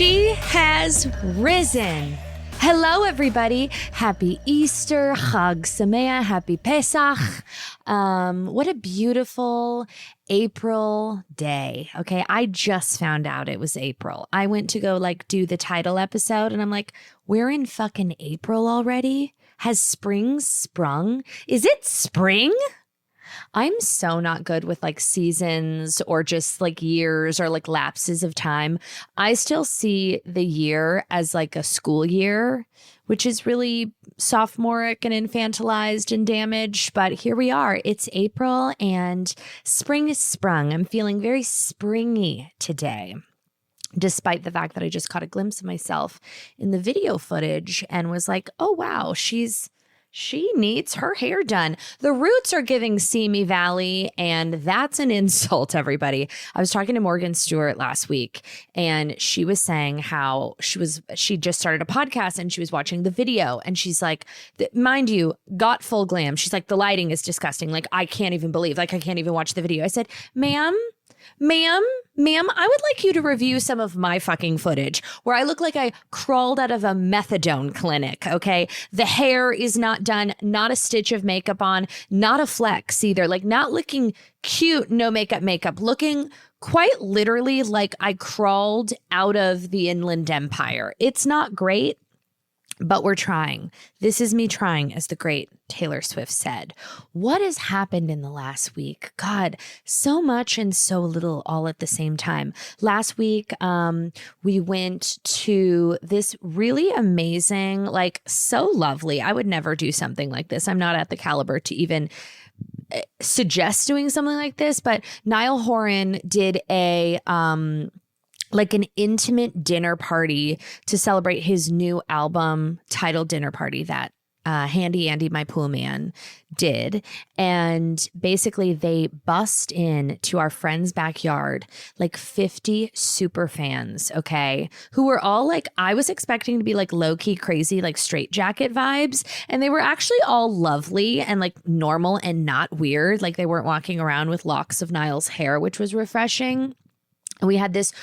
She has risen. Hello, everybody. Happy Easter, Chag Sameach, Happy Pesach. What a beautiful April day. Okay, I just found out it was April. I went to go do the title episode and I'm like, we're in fucking April already? Has spring sprung? Is it spring? I'm so not good with seasons or just years or lapses of time. I still see the year as a school year, which is really sophomoric and infantilized and damaged. But here we are. It's April and spring is sprung. I'm feeling very springy today, despite the fact that I just caught a glimpse of myself in the video footage and was like, oh, wow, she needs her hair done. The roots are giving Simi Valley, and that's an insult, everybody. I was talking to Morgan Stewart last week, and she was saying how she just started a podcast and she was watching the video, and she's like, mind you, got full glam. She's like, the lighting is disgusting. I can't even believe, I can't even watch the video. I said, ma'am, I would like you to review some of my fucking footage where I look like I crawled out of a methadone clinic, okay? The hair is not done, not a stitch of makeup on, not a flex either, not looking cute, no makeup, looking quite literally like I crawled out of the Inland Empire. It's not great, but we're trying. This is me trying, as the great Taylor Swift said. What has happened in the last week? God, so much and so little all at the same time. Last week, we went to this really amazing, so lovely. I would never do something like this. I'm not at the caliber to even suggest doing something like this, but Niall Horan did an intimate dinner party to celebrate his new album titled Dinner Party that Handy Andy, my pool man, did. And basically they bust in to our friend's backyard, 50 super fans, okay, who were all I was expecting to be low-key crazy, straight jacket vibes. And they were actually all lovely and normal and not weird. They weren't walking around with locks of Niall's hair, which was refreshing. We had this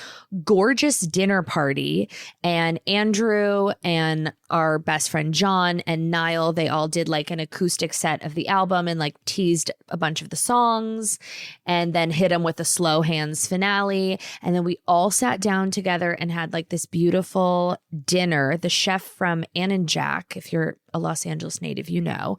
gorgeous dinner party, and Andrew and our best friend John and Niall, they all did an acoustic set of the album and teased a bunch of the songs and then hit them with a slow hands finale. And then we all sat down together and had this beautiful dinner. The chef from Ann and Jack, if you're a Los Angeles native, you know,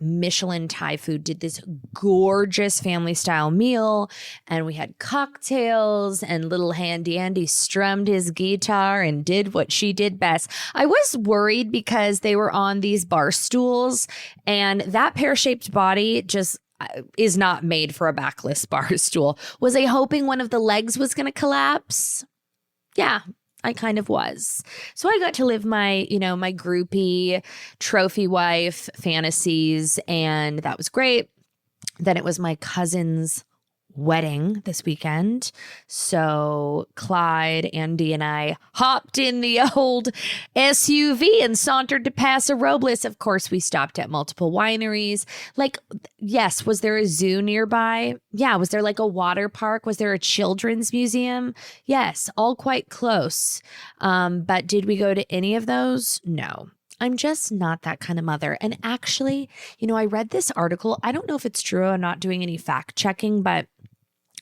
Michelin Thai food, did this gorgeous family style meal, and we had cocktails, and little Handy Andy strummed his guitar and did what she did best. I was worried because they were on these bar stools, and that pear-shaped body just is not made for a backless bar stool. Was I hoping one of the legs was going to collapse? Yeah, I kind of was. So I got to live my, my groupie trophy wife fantasies, and that was great. Then it was my cousin's wedding this weekend. So Clyde, Andy, and I hopped in the old SUV and sauntered to Paso Robles. Of course, we stopped at multiple wineries. Yes, was there a zoo nearby? Yeah. Was there a water park? Was there a children's museum? Yes, all quite close. But did we go to any of those? No. I'm just not that kind of mother. And actually, I read this article. I don't know if it's true. I'm not doing any fact checking, but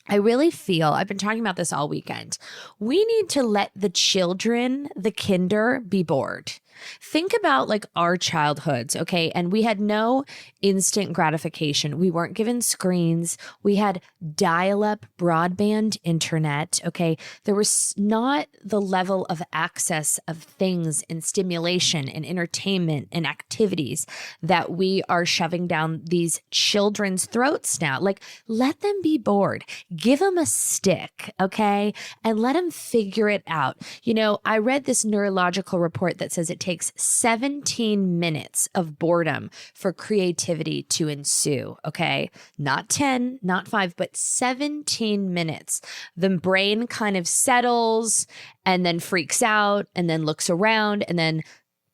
I really feel, I've been talking about this all weekend, we need to let the children, the kinder, be bored. Think about our childhoods, okay? And we had no instant gratification. We weren't given screens. We had dial-up broadband internet, okay? There was not the level of access of things and stimulation and entertainment and activities that we are shoving down these children's throats now. Let them be bored. Give them a stick, okay? And let them figure it out. I read this neurological report that says it takes 17 minutes of boredom for creativity to ensue, okay? Not 10, not 5, but 17 minutes. The brain kind of settles and then freaks out and then looks around and then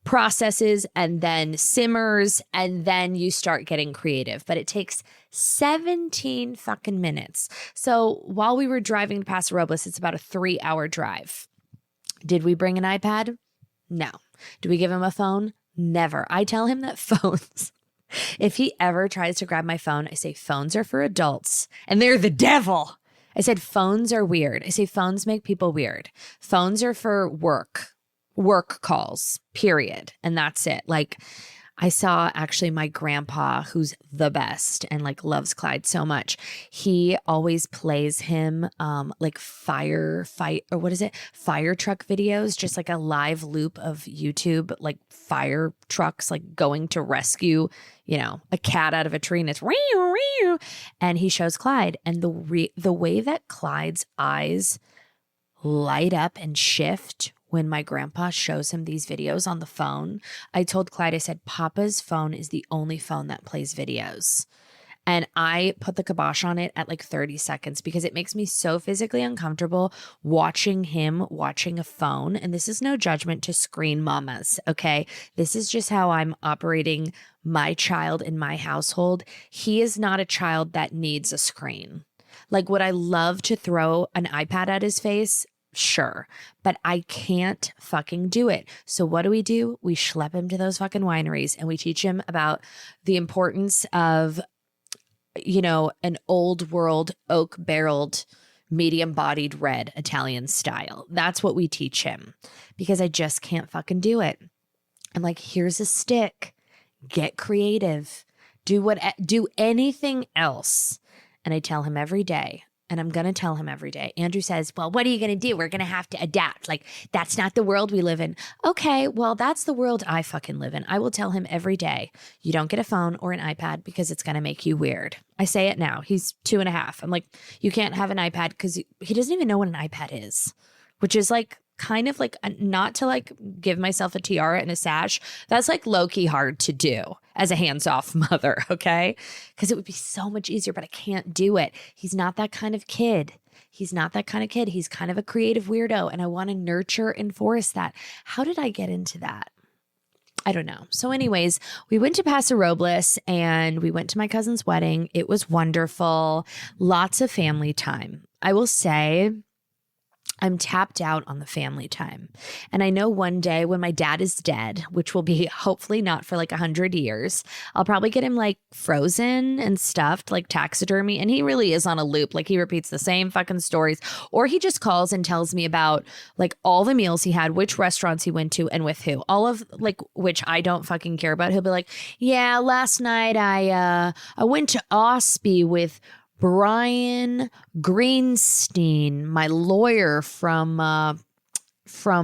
processes and then simmers, and then you start getting creative. But it takes 17 fucking minutes. So while we were driving to Paso Robles, it's about a 3-hour drive. Did we bring an iPad? No. Do we give him a phone? Never. I tell him that phones, if he ever tries to grab my phone, I say phones are for adults and they're the devil. I said phones are weird. I say phones make people weird. Phones are for work calls, period. And that's it. Like, I saw actually my grandpa, who's the best and like loves Clyde so much. He always plays him like fire truck videos, just like a live loop of YouTube, like fire trucks, like going to rescue, a cat out of a tree, and it's real, real. And he shows Clyde, and the way that Clyde's eyes light up and shift when my grandpa shows him these videos on the phone. I told Clyde, I said, Papa's phone is the only phone that plays videos. And I put the kibosh on it at like 30 seconds because it makes me so physically uncomfortable watching him watching a phone. And this is no judgment to screen mamas, okay? This is just how I'm operating my child in my household. He is not a child that needs a screen. Like, would I love to throw an iPad at his face? Sure, but I can't fucking do it. So what do? We schlep him to those fucking wineries and we teach him about the importance of, an old world oak barreled, medium bodied red Italian style. That's what we teach him because I just can't fucking do it. I'm like, here's a stick, get creative, do anything else. And I tell him every day, and I'm going to tell him every day. Andrew says, well, what are you going to do? We're going to have to adapt. Like, that's not the world we live in. Okay, well, that's the world I fucking live in. I will tell him every day, you don't get a phone or an iPad because it's going to make you weird. I say it now. He's 2.5. I'm like, you can't have an iPad because he doesn't even know what an iPad is, which is like kind of like not to like give myself a tiara and a sash. That's like low-key hard to do as a hands-off mother, okay? Because it would be so much easier, but I can't do it. He's not that kind of kid. He's kind of a creative weirdo, and I want to nurture and force that. How did I get into that? I don't know. So anyways, we went to Paso Robles and we went to my cousin's wedding. It was wonderful. Lots of family time. I will say, I'm tapped out on the family time. And I know one day when my dad is dead, which will be hopefully not for like 100 years, I'll probably get him like frozen and stuffed, like taxidermy. And he really is on a loop. Like, he repeats the same fucking stories, or he just calls and tells me about like all the meals he had, which restaurants he went to and with who, all of like, which I don't fucking care about. He'll be like, yeah, last night I went to Ospey with Brian Greenstein, my lawyer from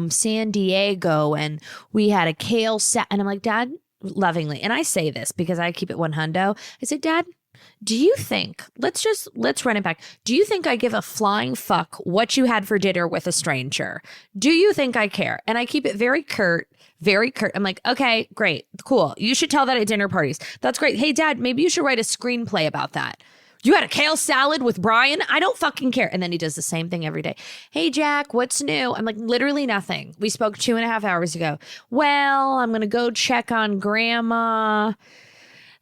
San Diego, and we had a kale and I'm like, Dad, lovingly, and I say this because I keep it 100. I said, Dad, do you think, let's run it back. Do you think I give a flying fuck what you had for dinner with a stranger? Do you think I care? And I keep it very curt. Very curt. I'm like, okay, great, cool. You should tell that at dinner parties. That's great. Hey, Dad, maybe you should write a screenplay about that. You had a kale salad with Brian? I don't fucking care. And then he does the same thing every day. Hey, Jack, what's new? I'm like, literally nothing. We spoke 2.5 hours ago. Well, I'm going to go check on Grandma.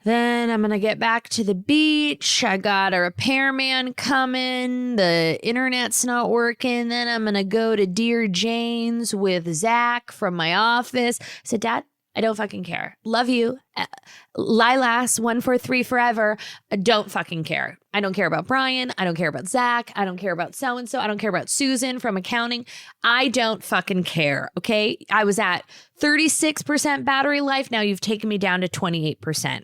Then I'm going to get back to the beach. I got a repairman coming. The internet's not working. Then I'm going to go to Dear Jane's with Zach from my office. I said, Dad, I don't fucking care. Love you. Lilas 143 forever. I don't fucking care. I don't care about Brian. I don't care about Zach. I don't care about so-and-so. I don't care about Susan from accounting. I don't fucking care. Okay. I was at 36% battery life. Now you've taken me down to 28%.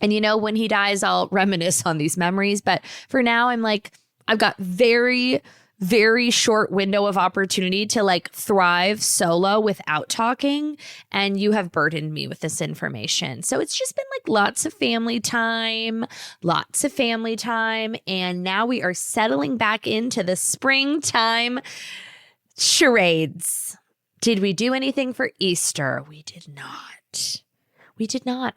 And when he dies, I'll reminisce on these memories. But for now, I'm like, I've got very short window of opportunity to like thrive solo without talking. And you have burdened me with this information. So it's just been like lots of family time. And now we are settling back into the springtime charades. Did we do anything for Easter? We did not.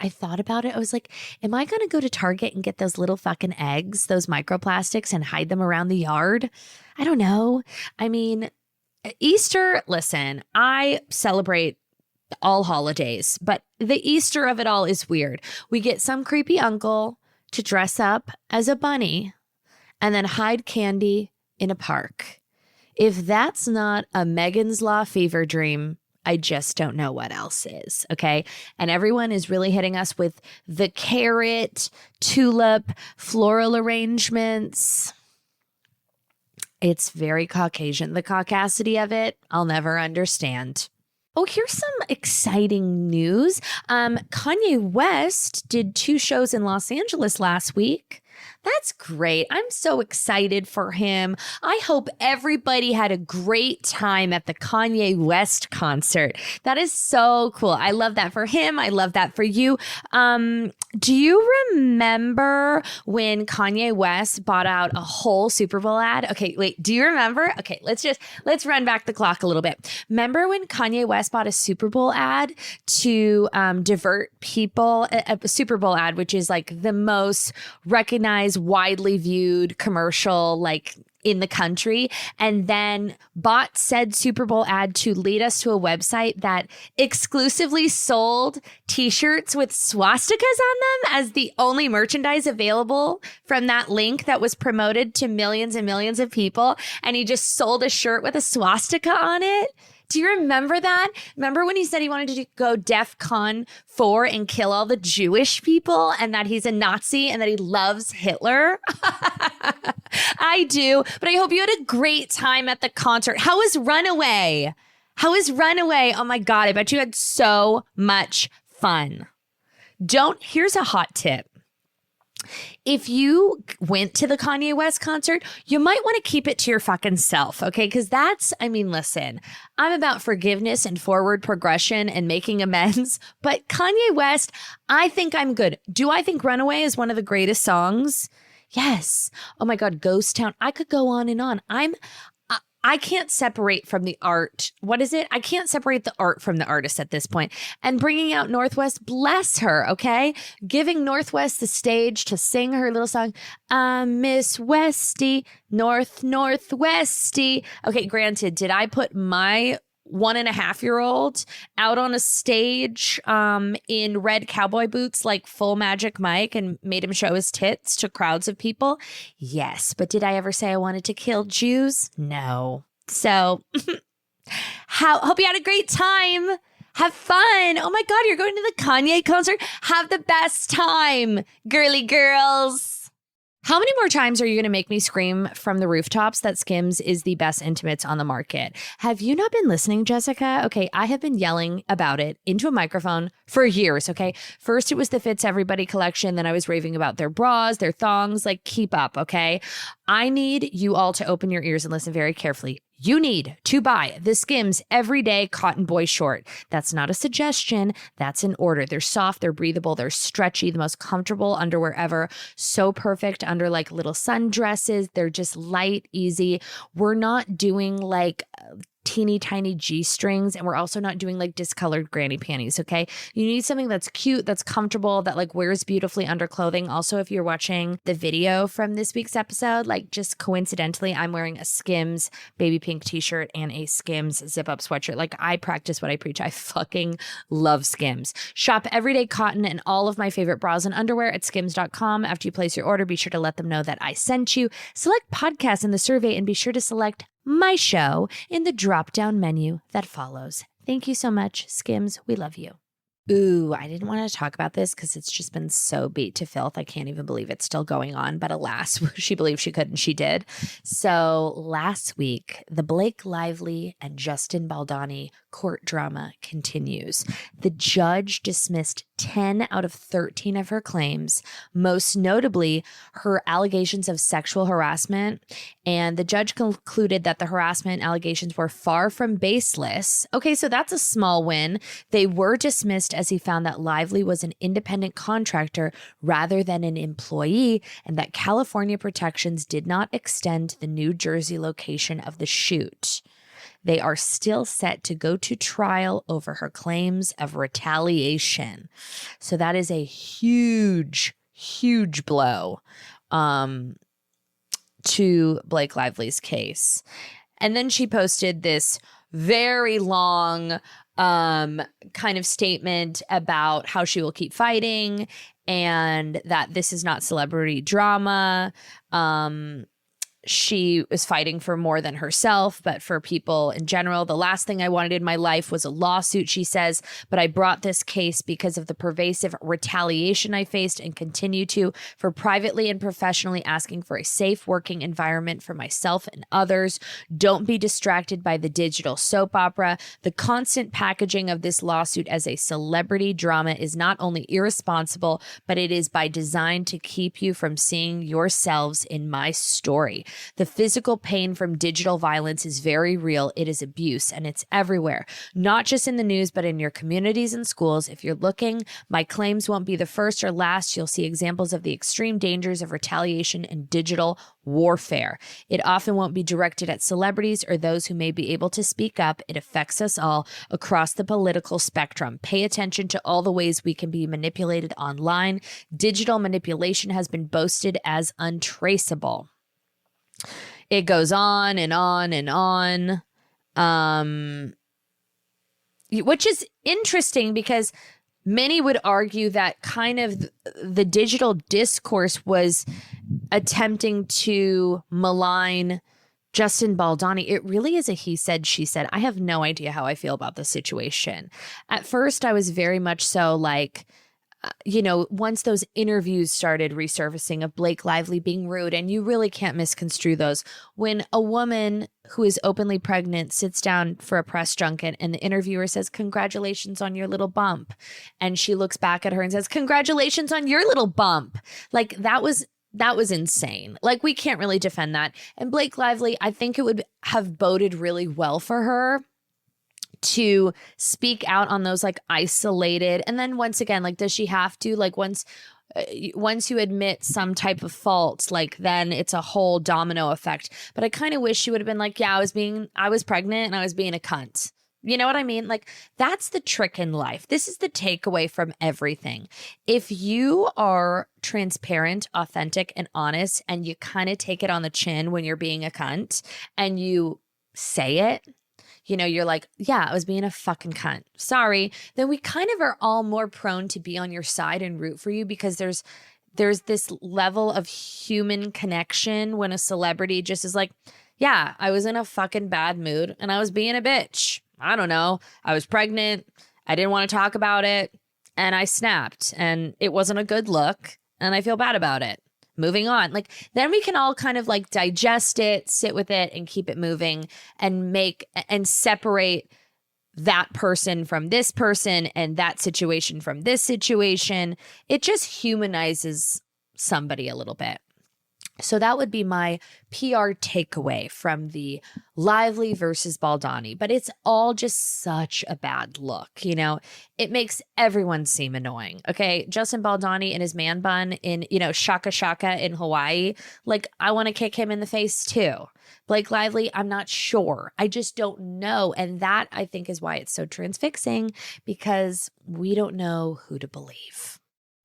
I thought about it. I was like, am I going to go to Target and get those little fucking eggs, those microplastics, and hide them around the yard? I don't know. I mean, Easter, listen, I celebrate all holidays, but the Easter of it all is weird. We get some creepy uncle to dress up as a bunny and then hide candy in a park. If that's not a Megan's Law fever dream, I just don't know what else is, okay? And everyone is really hitting us with the carrot, tulip, floral arrangements. It's very Caucasian. The caucasity of it, I'll never understand. Oh, here's some exciting news. Kanye West did 2 shows in Los Angeles last week. That's great. I'm so excited for him. I hope everybody had a great time at the Kanye West concert. That is so cool. I love that for him. I love that for you. Do you remember when Kanye West bought out a whole Super Bowl ad? Okay, wait, do you remember? Okay, let's run back the clock a little bit. Remember when Kanye West bought a Super Bowl ad to divert people, a Super Bowl ad, which is like the most recognized, widely viewed commercial like in the country, and then bought said Super Bowl ad to lead us to a website that exclusively sold t-shirts with swastikas on them as the only merchandise available from that link that was promoted to millions and millions of people. And he just sold a shirt with a swastika on it. Do you remember that? Remember when he said he wanted to go DEFCON 4 and kill all the Jewish people and that he's a Nazi and that he loves Hitler? I do, but I hope you had a great time at the concert. How was Runaway? Oh my God, I bet you had so much fun. Here's a hot tip. If you went to the Kanye West concert, you might want to keep it to your fucking self, okay? Because listen, I'm about forgiveness and forward progression and making amends, but Kanye West, I think I'm good. Do I think Runaway is one of the greatest songs? Yes. Oh my God, Ghost Town. I could go on and on. I can't separate from the art. What is it? I can't separate the art from the artist at this point. And bringing out Northwest, bless her, okay? Giving Northwest the stage to sing her little song, Miss Westy, Northwesty. Okay, granted, did I put my 1.5-year-old out on a stage in red cowboy boots like full Magic Mike and made him show his tits to crowds of people? Yes. But did I ever say I wanted to kill Jews? No. So hope you had a great time. Have fun. Oh my God, you're going to the Kanye concert? Have the best time, girly girls. How many more times are you going to make me scream from the rooftops that Skims is the best intimates on the market? Have you not been listening, Jessica? Okay, I have been yelling about it into a microphone for years, okay? First, it was the Fits Everybody collection. Then I was raving about their bras, their thongs, like keep up, okay? I need you all to open your ears and listen very carefully. You need to buy the Skims Everyday Cotton Boy Short. That's not a suggestion. That's an order. They're soft, they're breathable, they're stretchy, the most comfortable underwear ever. So perfect under like little sundresses. They're just light, easy. We're not doing like teeny tiny G-strings, and we're also not doing like discolored granny panties, okay? You need something that's cute, that's comfortable, that like wears beautifully under clothing. Also, if you're watching the video from this week's episode, like just coincidentally, I'm wearing a Skims baby pink t-shirt and a Skims zip-up sweatshirt. Like I practice what I preach. I fucking love Skims. Shop everyday cotton and all of my favorite bras and underwear at skims.com. After you place your order, be sure to let them know that I sent you. Select podcast in the survey and be sure to select my show in the drop-down menu that follows. Thank you so much, Skims. We love you. Ooh, I didn't want to talk about this because it's just been so beat to filth. I can't even believe it's still going on. But alas, she believed she could and she did. So last week, the Blake Lively and Justin Baldoni court drama continues. The judge dismissed 10 out of 13 of her claims, most notably her allegations of sexual harassment. And the judge concluded that the harassment allegations were far from baseless. Okay, so that's a small win. They were dismissed as he found that Lively was an independent contractor rather than an employee, and that California protections did not extend to the New Jersey location of the shoot. They are still set to go to trial over her claims of retaliation. So that is a huge, huge blow to Blake Lively's case. And then she posted this very long kind of statement about how she will keep fighting and that this is not celebrity drama. she was fighting for more than herself, but for people in general. The last thing I wanted in my life was a lawsuit, she says, but I brought this case because of the pervasive retaliation I faced and continue to for privately and professionally asking for a safe working environment for myself and others. Don't be distracted by the digital soap opera. The constant packaging of this lawsuit as a celebrity drama is not only irresponsible, but it is by design to keep you from seeing yourselves in my story. The physical pain from digital violence is very real. It is abuse, and it's everywhere, not just in the news, but in your communities and schools. If you're looking, my claims won't be the first or last. You'll see examples of the extreme dangers of retaliation and digital warfare. It often won't be directed at celebrities or those who may be able to speak up. It affects us all across the political spectrum. Pay attention to all the ways we can be manipulated online. Digital manipulation has been boasted as untraceable. It goes on and on and on, which is interesting because many would argue that kind of the digital discourse was attempting to malign Justin Baldoni. It really is a he said, she said. I have no idea how I feel about the situation. At first, I was very much so like, once those interviews started resurfacing of Blake Lively being rude, and you really can't misconstrue those. When a woman who is openly pregnant sits down for a press junket and the interviewer says, "Congratulations on your little bump." And she looks back at her and says, "Congratulations on your little bump." Like that was insane. Like we can't really defend that. And Blake Lively, I think it would have boded really well for her to speak out on those like isolated. And then once again, like, does she have to, like, once you admit some type of fault, like then it's a whole domino effect. But I kind of wish she would have been like, yeah, I was pregnant and I was being a cunt. You know what I mean? Like that's the trick in life. This is the takeaway from everything. If you are transparent, authentic, and honest, and you kind of take it on the chin when you're being a cunt and you say it, you're like, yeah, I was being a fucking cunt. Sorry. Then we kind of are all more prone to be on your side and root for you because there's this level of human connection when a celebrity just is like, yeah, I was in a fucking bad mood and I was being a bitch. I don't know. I was pregnant. I didn't want to talk about it. And I snapped and it wasn't a good look. And I feel bad about it. Moving on. Like then we can all kind of like digest it, sit with it and keep it moving and separate that person from this person and that situation from this situation. It just humanizes somebody a little bit. So that would be my PR takeaway from the Lively versus Baldoni. But it's all just such a bad look, It makes everyone seem annoying, okay? Justin Baldoni and his man bun in, Shaka Shaka in Hawaii. Like, I want to kick him in the face too. Blake Lively, I'm not sure. I just don't know. And that, I think, is why it's so transfixing, because we don't know who to believe.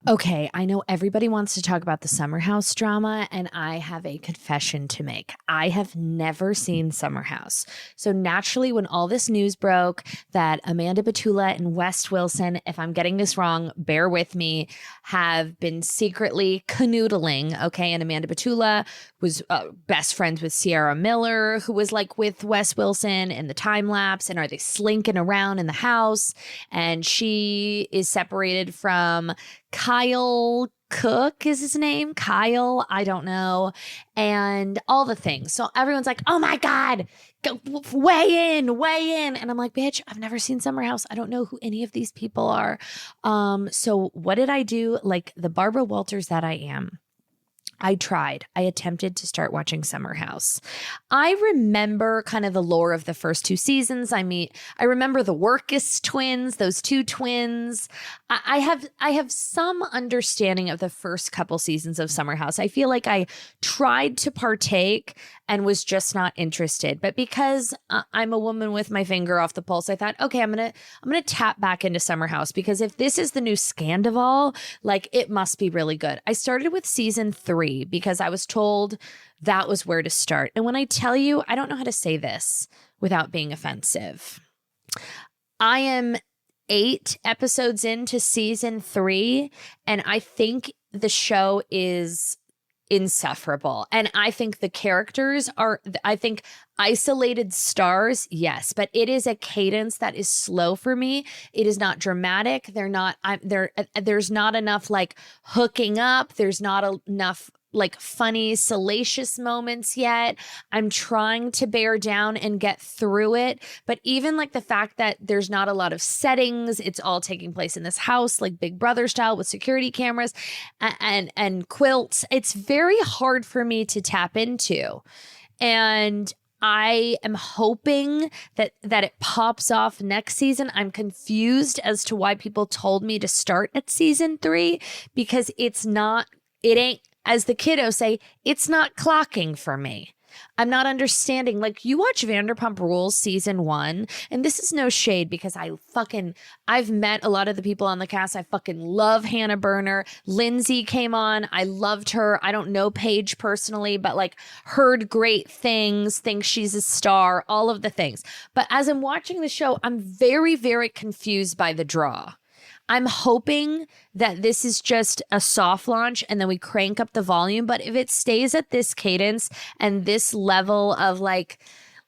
Okay, I know everybody wants to talk about the Summer House drama, and I have a confession to make. I have never seen Summer House. So naturally, when all this news broke that Amanda Batula and Wes Wilson, if I'm getting this wrong, bear with me, have been secretly canoodling, okay? And Amanda Batula was best friends with Sierra Miller, who was like with Wes Wilson in the time lapse, and are they slinking around in the house? And she is separated from Kyle Cook is his name. Kyle, I don't know. And all the things. So everyone's like, oh my God, weigh in. And I'm like, bitch, I've never seen Summer House. I don't know who any of these people are. So what did I do? Like the Barbara Walters that I am. I attempted to start watching Summer House. I remember kind of the lore of the first two seasons. I remember the Workus twins, those two twins. I have some understanding of the first couple seasons of Summer House. I feel like I tried to partake and was just not interested. But because I'm a woman with my finger off the pulse, I thought, okay, I'm gonna tap back into Summer House, because if this is the new Scandival, like it must be really good. I started with season 3 because I was told that was where to start. And when I tell you, I don't know how to say this without being offensive. I am 8 episodes into season 3, and I think the show is insufferable. And I think the characters are, I think isolated stars, yes, but it is a cadence that is slow for me. It is not dramatic. There's not enough like hooking up. There's not enough like funny, salacious moments yet. I'm trying to bear down and get through it. But even like the fact that there's not a lot of settings, it's all taking place in this house, like Big Brother style with security cameras and quilts. It's very hard for me to tap into. And I am hoping that it pops off next season. I'm confused as to why people told me to start at season 3 because it ain't, as the kiddos say, it's not clocking for me. I'm not understanding. Like, you watch Vanderpump Rules season 1, and this is no shade because I've met a lot of the people on the cast. I fucking love Hannah Berner. Lindsay came on. I loved her. I don't know Paige personally, but like heard great things, think she's a star, all of the things. But as I'm watching the show, I'm very, very confused by the draw. I'm hoping that this is just a soft launch and then we crank up the volume. But if it stays at this cadence and this level of like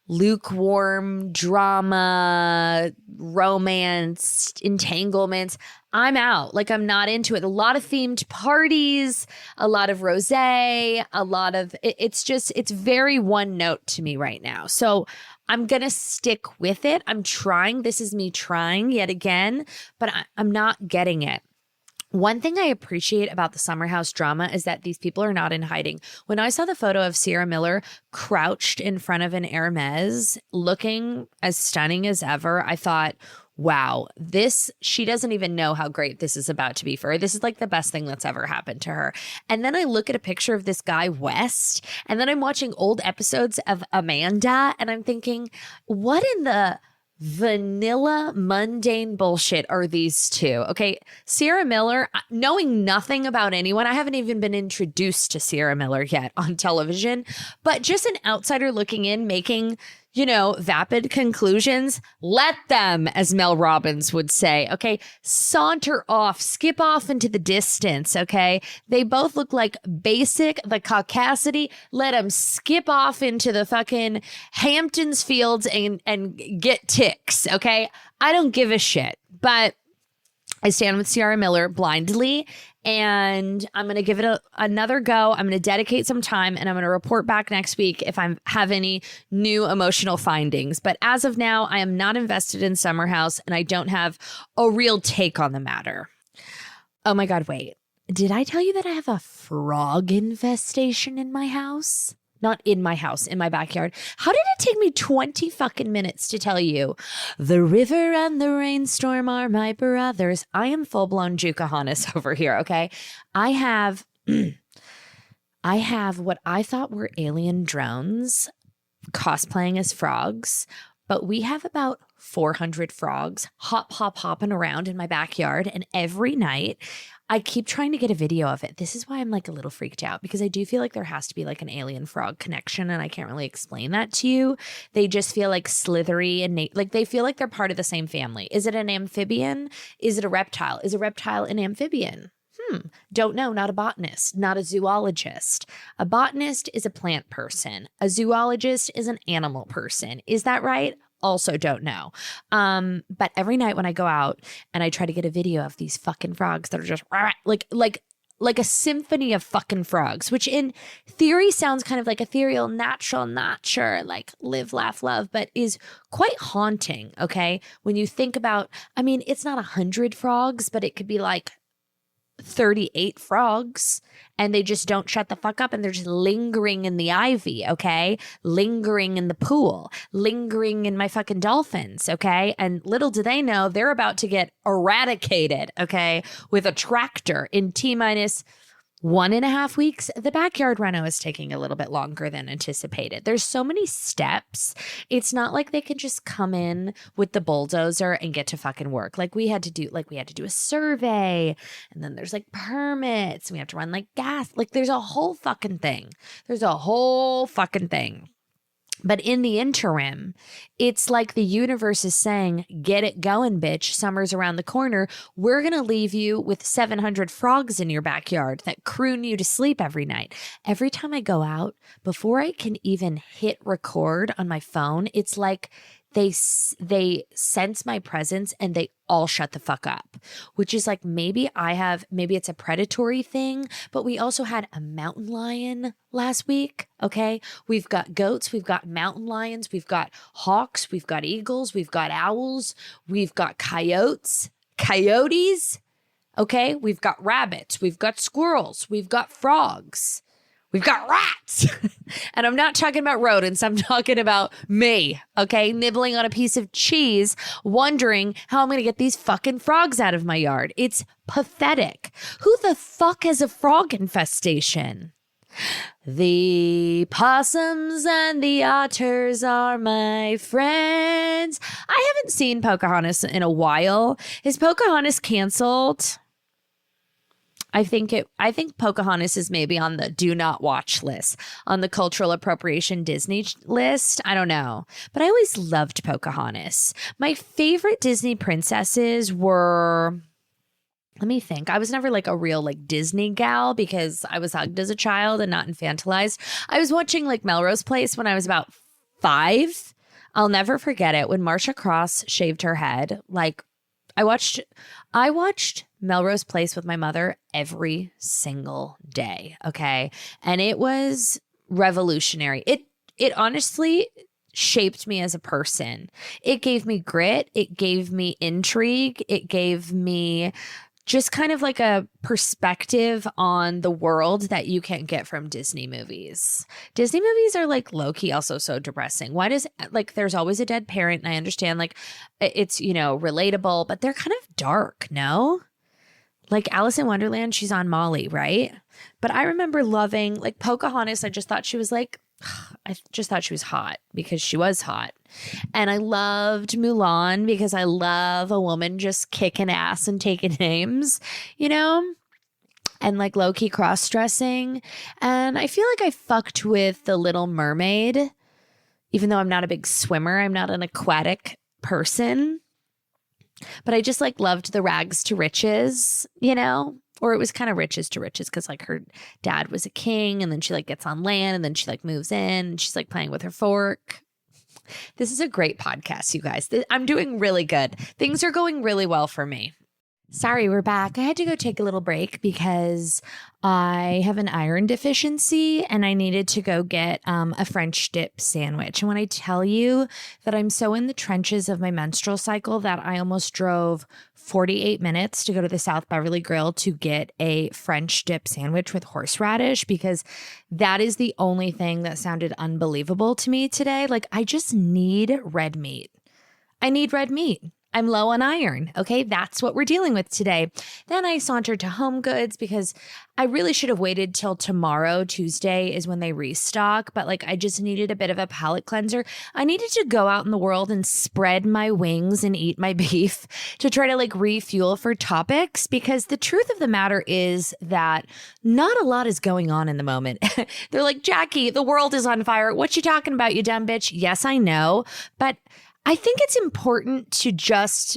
lukewarm drama, romance, entanglements, I'm out. Like, I'm not into it. A lot of themed parties, a lot of rosé, a lot of it's very one note to me right now. So I'm going to stick with it. I'm trying. This is me trying yet again, but I'm not getting it. One thing I appreciate about the Summer House drama is that these people are not in hiding. When I saw the photo of Sierra Miller crouched in front of an Hermes looking as stunning as ever, I thought, wow, she doesn't even know how great this is about to be for her. This is like the best thing that's ever happened to her. And then I look at a picture of this guy, West, and then I'm watching old episodes of Amanda, and I'm thinking, what in the vanilla mundane bullshit are these two? Okay, Sierra Miller, knowing nothing about anyone, I haven't even been introduced to Sierra Miller yet on television, but just an outsider looking in, making, vapid conclusions. Let them, as Mel Robbins would say, okay, saunter off, skip off into the distance, okay? They both look like basic, the caucasity. Let them skip off into the fucking Hamptons fields and get ticks, okay? I don't give a shit, but I stand with Sierra Miller blindly, and I'm going to give it another go. I'm going to dedicate some time, and I'm going to report back next week if I have any new emotional findings. But as of now, I am not invested in Summer House, and I don't have a real take on the matter. Oh my God, wait. Did I tell you that I have a frog infestation in my house? Not in my house, in my backyard. How did it take me 20 fucking minutes to tell you? The river and the rainstorm are my brothers. I am full-blown Jukahanas over here, okay? I have what I thought were alien drones cosplaying as frogs, but we have about 400 frogs hopping around in my backyard, and every night I keep trying to get a video of it. This is why I'm like a little freaked out, because I do feel like there has to be like an alien frog connection, and I can't really explain that to you. They just feel like slithery and like they feel like they're part of the same family. Is it an amphibian? Is it a reptile? Is a reptile an amphibian? Don't know. Not a botanist, not a zoologist. A botanist is a plant person. A zoologist is an animal person. Is that right? Also don't know. But every night when I go out and I try to get a video of these fucking frogs that are just like a symphony of fucking frogs, which in theory sounds kind of like ethereal, natural, not sure, like live, laugh, love, but is quite haunting. Okay. When you think about, I mean, it's not 100 frogs, but it could be like 38 frogs, and they just don't shut the fuck up, and they're just lingering in the ivy, okay? Lingering in the pool, lingering in my fucking dolphins, okay? And little do they know, they're about to get eradicated, okay, with a tractor in T-minus 1.5 weeks. The backyard reno is taking a little bit longer than anticipated. There's so many steps. It's not like they can just come in with the bulldozer and get to fucking work. We had to do a survey, and then there's like permits. We have to run like gas. Like there's a whole fucking thing. But in the interim, it's like the universe is saying, get it going, bitch. Summer's around the corner. We're going to leave you with 700 frogs in your backyard that croon you to sleep every night. Every time I go out, before I can even hit record on my phone, it's like they sense my presence and they all shut the fuck up, which is like maybe it's a predatory thing, but we also had a mountain lion last week. Okay. We've got goats, we've got mountain lions, we've got hawks, we've got eagles, we've got owls, we've got coyotes. Okay. We've got rabbits, we've got squirrels, we've got frogs. We've got rats. And I'm not talking about rodents. I'm talking about me, okay? Nibbling on a piece of cheese, wondering how I'm going to get these fucking frogs out of my yard. It's pathetic. Who the fuck has a frog infestation? The possums and the otters are my friends. I haven't seen Pocahontas in a while. Is Pocahontas canceled? I think Pocahontas is maybe on the do not watch list, on the cultural appropriation Disney list. I don't know. But I always loved Pocahontas. My favorite Disney princesses were, let me think. I was never like a real like Disney gal because I was hugged as a child and not infantilized. I was watching like Melrose Place when I was about 5. I'll never forget it when Marcia Cross shaved her head. Like I watched Melrose Place with my mother every single day. Okay. And it was revolutionary. It honestly shaped me as a person. It gave me grit. It gave me intrigue. It gave me just kind of like a perspective on the world that you can't get from Disney movies. Disney movies are like low-key also so depressing. Why does like there's always a dead parent, and I understand like it's, you know, relatable, but they're kind of dark, no? Like Alice in Wonderland, she's on Molly, right? But I remember loving like Pocahontas. I just thought she was hot because she was hot. And I loved Mulan because I love a woman just kicking ass and taking names, you know, and like low-key cross-dressing. And I feel like I fucked with The Little Mermaid, even though I'm not a big swimmer. I'm not an aquatic person, but I just like loved the rags to riches, you know, or it was kind of riches to riches because like her dad was a king and then she like gets on land and then she like moves in and she's like playing with her fork. This is a great podcast, you guys. I'm doing really good. Things are going really well for me. Sorry, we're back. I had to go take a little break because I have an iron deficiency and I needed to go get a French dip sandwich. And when I tell you that I'm so in the trenches of my menstrual cycle that I almost drove 48 minutes to go to the South Beverly Grill to get a French dip sandwich with horseradish, because that is the only thing that sounded unbelievable to me today. Like, I just need red meat. I need red meat. I'm low on iron. Okay, that's what we're dealing with today. Then I sauntered to Home Goods because I really should have waited till tomorrow. Tuesday is when they restock, but like I just needed a bit of a palate cleanser. I needed to go out in the world and spread my wings and eat my beef to try to like refuel for topics, because the truth of the matter is that not a lot is going on in the moment. They're like, Jackie, the world is on fire. What you talking about, you dumb bitch? Yes, I know, but I think it's important to just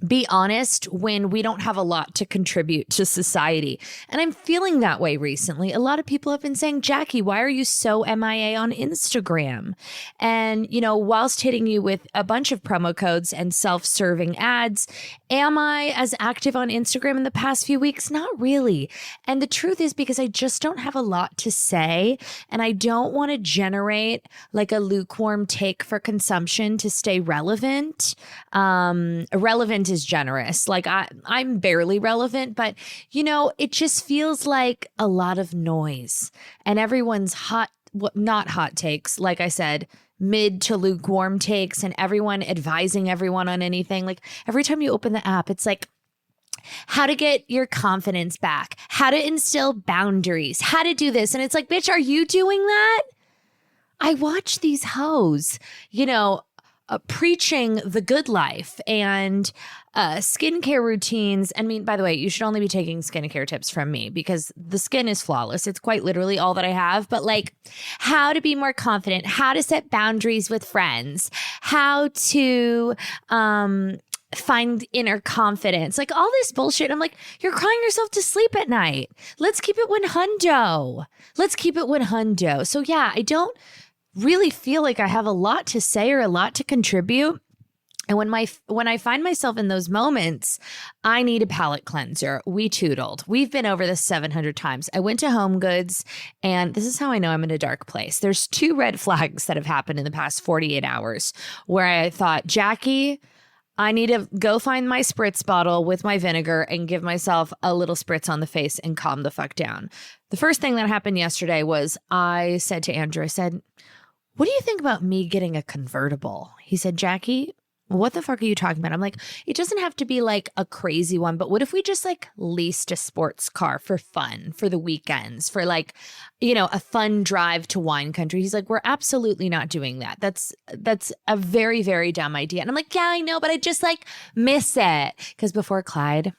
be honest when we don't have a lot to contribute to society. And I'm feeling that way recently. A lot of people have been saying, Jackie, why are you so MIA on Instagram? And, you know, whilst hitting you with a bunch of promo codes and self-serving ads, am I as active on Instagram in the past few weeks? Not really. And the truth is because I just don't have a lot to say, and I don't want to generate like a lukewarm take for consumption to stay relevant. Relevant is generous. Like I'm barely relevant, but you know, it just feels like a lot of noise and everyone's not hot takes. Like I said, mid to lukewarm takes, and everyone advising everyone on anything. Like every time you open the app, it's like how to get your confidence back, how to instill boundaries, how to do this. And it's like, bitch, are you doing that? I watch these hoes, you know, preaching the good life and skincare routines. I mean, by the way, you should only be taking skincare tips from me because the skin is flawless. It's quite literally all that I have. But like how to be more confident, how to set boundaries with friends, how to find inner confidence, like all this bullshit. I'm like, you're crying yourself to sleep at night. Let's keep it 100. Let's keep it 100. So yeah, I don't really feel like I have a lot to say or a lot to contribute. And when I find myself in those moments, I need a palate cleanser. We tootled. We've been over this 700 times. I went to Home Goods, and this is how I know I'm in a dark place. There's 2 red flags that have happened in the past 48 hours where I thought, Jackie, I need to go find my spritz bottle with my vinegar and give myself a little spritz on the face and calm the fuck down. The first thing that happened yesterday was I said to Andrew, I said, what do you think about me getting a convertible? He said, Jackie, what the fuck are you talking about? I'm like, it doesn't have to be like a crazy one, but what if we just like leased a sports car for fun, for the weekends, for like, you know, a fun drive to wine country? He's like, we're absolutely not doing that. That's a very, very dumb idea. And I'm like, yeah, I know, but I just like miss it. Because before Clyde,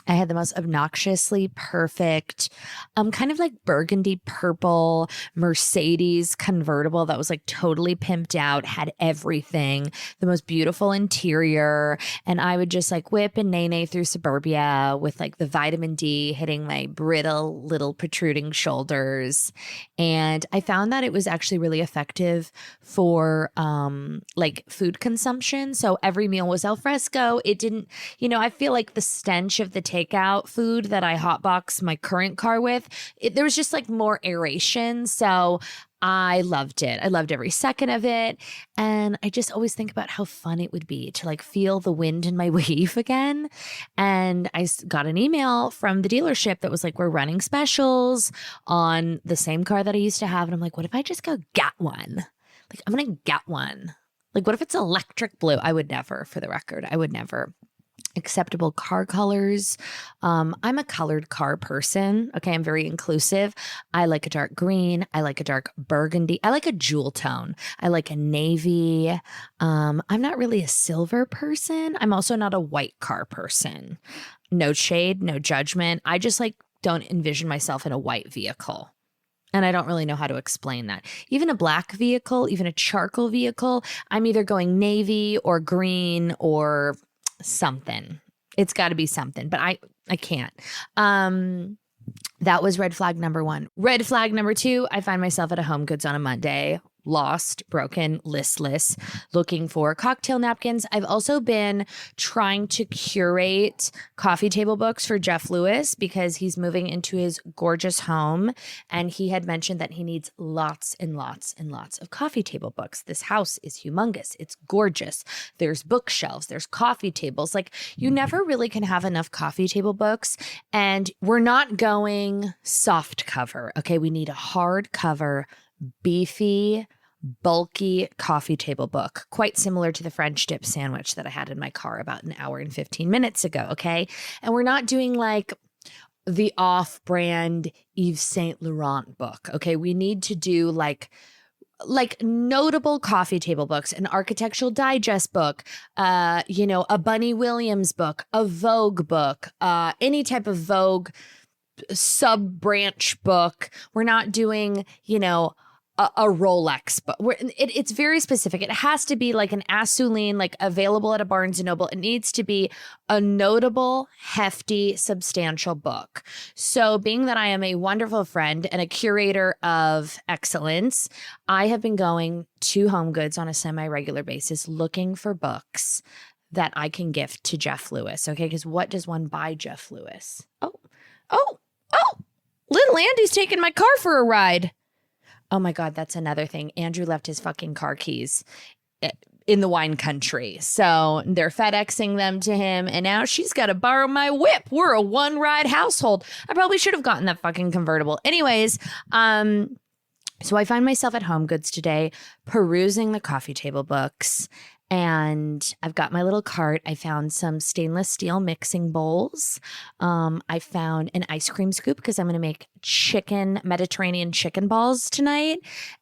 I had the most obnoxiously perfect, kind of like burgundy purple Mercedes convertible that was like totally pimped out, had everything, the most beautiful interior. And I would just like whip and nay through suburbia with like the vitamin D hitting my brittle little protruding shoulders. And I found that it was actually really effective for like food consumption. So every meal was al fresco. It didn't, you know, I feel like the stench of the takeout food that I hotbox my current car with, there was just like more aeration. So I loved it. I loved every second of it. And I just always think about how fun it would be to like feel the wind in my weave again. And I got an email from the dealership that was like, we're running specials on the same car that I used to have. And I'm like, what if I just go get one? Like, I'm going to get one. Like, what if it's electric blue? I would never, for the record, I would never. Acceptable car colors. I'm a colored car person. Okay, I'm very inclusive. I like a dark green. I like a dark burgundy. I like a jewel tone. I like a navy. I'm not really a silver person. I'm also not a white car person. No shade, no judgment. I just like don't envision myself in a white vehicle. And I don't really know how to explain that. Even a black vehicle, even a charcoal vehicle, I'm either going navy or green or something. It's got to be something, but I can't. That was red flag number 1. Red flag number 2, I find myself at a Home Goods on a Monday, lost, broken, listless, looking for cocktail napkins. I've also been trying to curate coffee table books for Jeff Lewis because he's moving into his gorgeous home. And he had mentioned that he needs lots and lots and lots of coffee table books. This house is humongous. It's gorgeous. There's bookshelves. There's coffee tables. Like, you never really can have enough coffee table books. And we're not going soft cover. Okay, we need a hard cover, beefy, bulky coffee table book, quite similar to the French dip sandwich that I had in my car about an hour and 15 minutes ago. Okay. And we're not doing like the off-brand Yves Saint Laurent book. Okay. We need to do like notable coffee table books, an Architectural Digest book, you know, a Bunny Williams book, a Vogue book, any type of Vogue sub-branch book. We're not doing, you know, a Rolex, but it's very specific. It has to be like an Assouline, like available at a Barnes and Noble. It needs to be a notable, hefty, substantial book. So being that I am a wonderful friend and a curator of excellence, I have been going to Home Goods on a semi-regular basis looking for books that I can gift to Jeff Lewis. Okay, because what does one buy Jeff Lewis? Oh, little Andy's taking my car for a ride. Oh my God, that's another thing. Andrew left his fucking car keys in the wine country. So they're FedExing them to him. And now she's got to borrow my whip. We're a one-ride household. I probably should have gotten that fucking convertible. Anyways, so I find myself at Home Goods today perusing the coffee table books. And I've got my little cart. I found some stainless steel mixing bowls. I found an ice cream scoop because I'm going to make Mediterranean chicken balls tonight.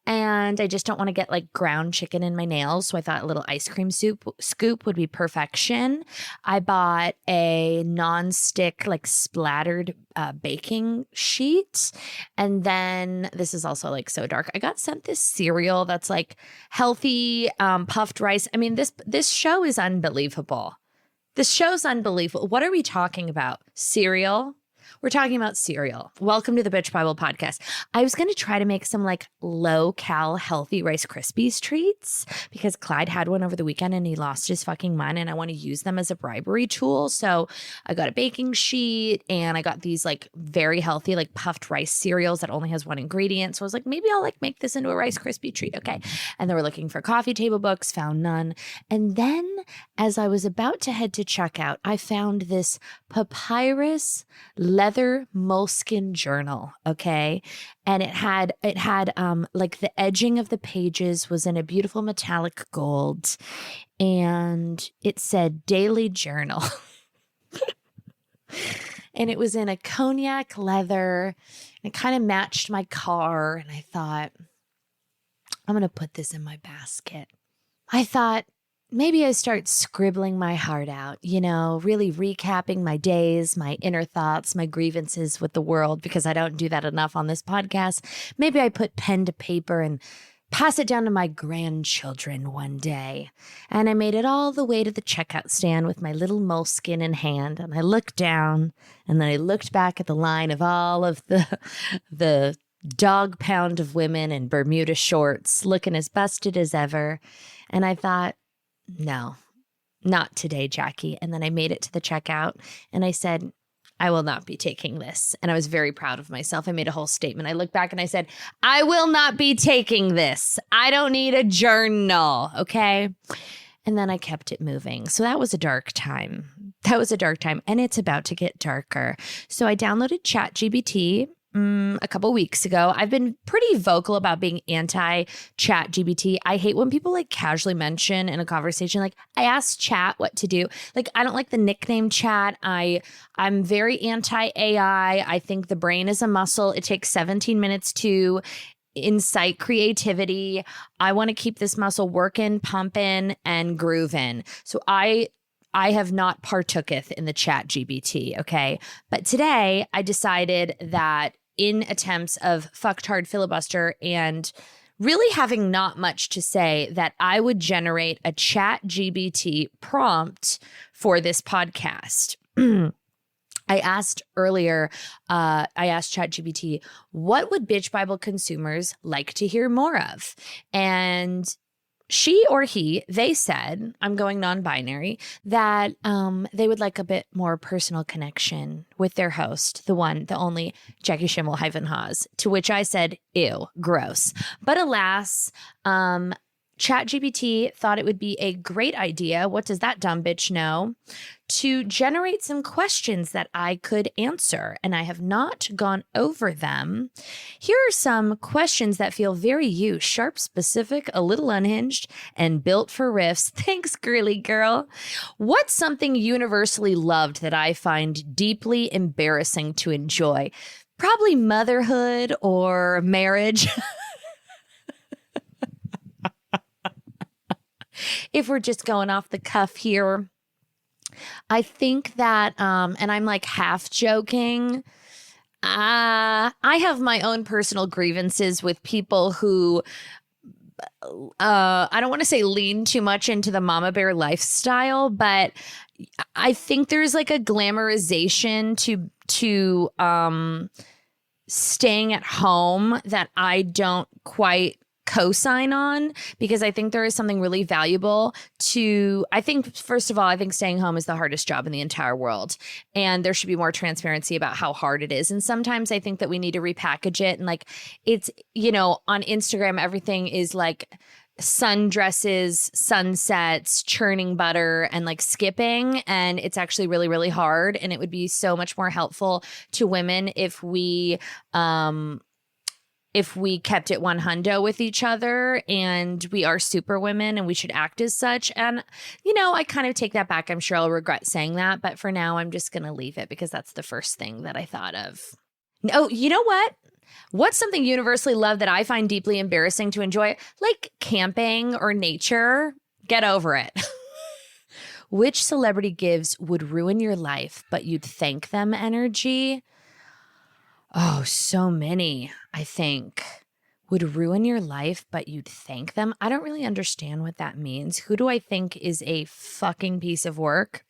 And I just don't want to get like ground chicken in my nails. So I thought a little ice cream scoop would be perfection. I bought a non-stick, like splattered baking sheet. And then this is also like so dark. I got sent this cereal that's like healthy puffed rice. I mean, this show is unbelievable. This show's unbelievable. What are we talking about? Cereal? We're talking about cereal. Welcome to the Bitch Bible podcast. I was going to try to make some like low-cal healthy Rice Krispies treats because Clyde had one over the weekend and he lost his fucking mind and I want to use them as a bribery tool. So I got a baking sheet and I got these like very healthy like puffed rice cereals that only has one ingredient. So I was like, maybe I'll like make this into a Rice Krispie treat. Okay. And they were looking for coffee table books, found none. And then as I was about to head to checkout, I found this papyrus leather moleskin journal, okay? And it had like the edging of the pages was in a beautiful metallic gold and it said daily journal. And it was in a cognac leather. It kind of matched my car and I thought, I'm going to put this in my basket. I thought, maybe I start scribbling my heart out, really recapping my days, my inner thoughts, my grievances with the world, because I don't do that enough on this podcast. Maybe I put pen to paper and pass it down to my grandchildren one day. And I made it all the way to the checkout stand with my little moleskin in hand. And I looked down and then I looked back at the line of all of the dog pound of women in Bermuda shorts looking as busted as ever. And I thought, no, not today, Jackie. And then I made it to the checkout and I said, I will not be taking this. And I was very proud of myself. I made a whole statement. I looked back and I said, I will not be taking this. I don't need a journal. Okay. And then I kept it moving. So that was a dark time. And it's about to get darker. So I downloaded ChatGPT a couple weeks ago. I've been pretty vocal about being anti-Chat GPT. I hate when people like casually mention in a conversation, like, I asked Chat what to do. Like, I don't like the nickname Chat. I'm very anti-AI. I think the brain is a muscle. It takes 17 minutes to incite creativity. I want to keep this muscle working, pumping, and grooving. So I have not partooketh in the Chat GPT, okay? But today I decided that in attempts of fucktard filibuster and really having not much to say, that I would generate a Chat GPT prompt for this podcast. I asked ChatGPT, what would Bitch Bible consumers like to hear more of? And she or he, they said, I'm going non-binary, that they would like a bit more personal connection with their host, the one, the only Jackie Schimmel -Haas, to which I said, ew, gross. But alas, ChatGPT thought it would be a great idea, what does that dumb bitch know, to generate some questions that I could answer, and I have not gone over them. Here are some questions that feel very you, sharp, specific, a little unhinged, and built for riffs. Thanks, girly girl. What's something universally loved that I find deeply embarrassing to enjoy? Probably motherhood or marriage. If we're just going off the cuff here, I think that, and I'm like half joking, I have my own personal grievances with people who, I don't want to say lean too much into the mama bear lifestyle, but I think there's like a glamorization to staying at home that I don't quite co-sign on, because I think there is something really valuable to, I think, first of all, I think staying home is the hardest job in the entire world. And there should be more transparency about how hard it is. And sometimes I think that we need to repackage it. And like, it's, on Instagram, everything is like sundresses, sunsets, churning butter, and like skipping. And it's actually really, really hard. And it would be so much more helpful to women if we if we kept it 100 with each other, and we are super women and we should act as such. And, I kind of take that back. I'm sure I'll regret saying that, but for now, I'm just going to leave it because that's the first thing that I thought of. Oh, you know what? What's something universally loved that I find deeply embarrassing to enjoy? Like camping or nature. Get over it. Which celebrity gives would ruin your life, but you'd thank them energy? Oh, so many, I think. Would ruin your life, but you'd thank them? I don't really understand what that means. Who do I think is a fucking piece of work?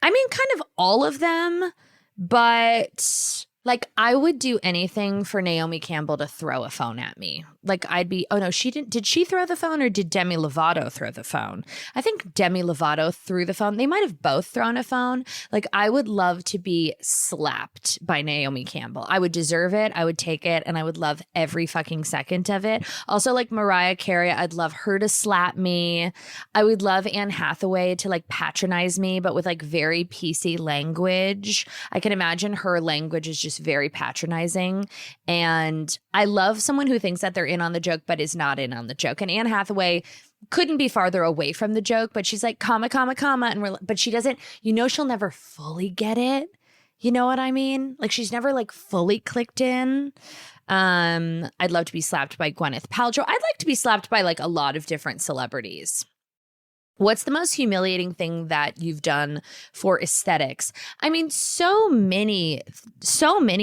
I mean, kind of all of them, but like I would do anything for Naomi Campbell to throw a phone at me. Like I'd be, oh no, she didn't. Did she throw the phone or did Demi Lovato throw the phone? I think Demi Lovato threw the phone. They might have both thrown a phone. Like I would love to be slapped by Naomi Campbell. I would deserve it. I would take it and I would love every fucking second of it. Also like Mariah Carey, I'd love her to slap me. I would love Anne Hathaway to like patronize me, but with like very PC language. I can imagine her language is just very patronizing. And I love someone who thinks that they're in on the joke, but is not in on the joke. And Anne Hathaway couldn't be farther away from the joke, but she's like, comma, comma, comma. And but she doesn't, she'll never fully get it. You know what I mean? Like she's never like fully clicked in. I'd love to be slapped by Gwyneth Paltrow. I'd like to be slapped by like a lot of different celebrities. What's the most humiliating thing that you've done for aesthetics? I mean, so many